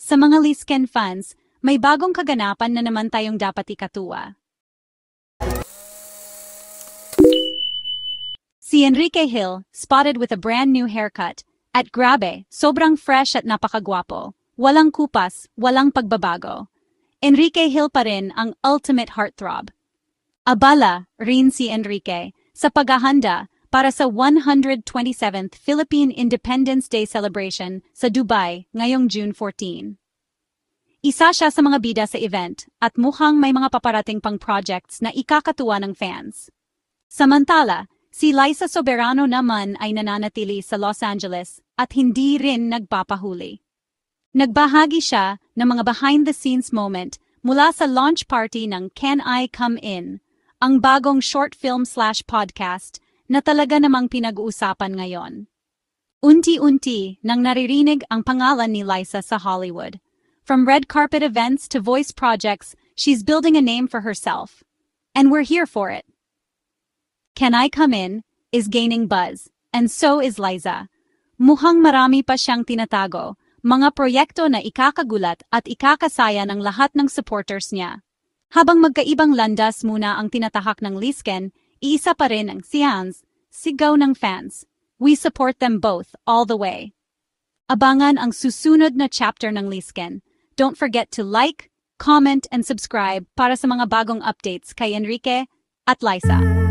Sa mga Lisken fans, may bagong kaganapan na naman tayong dapat ikatuwa. Si Enrique Hill, spotted with a brand new haircut. At grabe, sobrang fresh at napakagwapo. Walang kupas, walang pagbabago. Enrique Hill pa rin ang ultimate heartthrob. Abala rin si Enrique sa paghahanda para sa 127th Philippine Independence Day celebration sa Dubai ngayong June 14. Isa siya sa mga bida sa event at mukhang may mga paparating pang projects na ikakatuwa ng fans. Samantala, si Liza Soberano naman ay nananatili sa Los Angeles at hindi rin nagpapahuli. Nagbahagi siya ng mga behind-the-scenes moment mula sa launch party ng Can I Come In, ang bagong short film/podcast na talaga namang pinag-uusapan ngayon. Unti-unti nang naririnig ang pangalan ni Liza sa Hollywood. From red carpet events to voice projects, she's building a name for herself. And we're here for it. Can I Come In is gaining buzz, and so is Liza. Mukhang marami pa siyang tinatago, mga proyekto na ikakagulat at ikakasaya ng lahat ng supporters niya. Habang magkaibang landas muna ang tinatahak ng Lisken, iisa pa rin ang Sians, sigaw ng fans. We support them both all the way. Abangan ang susunod na chapter ng Lisken. Don't forget to like, comment, and subscribe para sa mga bagong updates kay Enrique at Liza.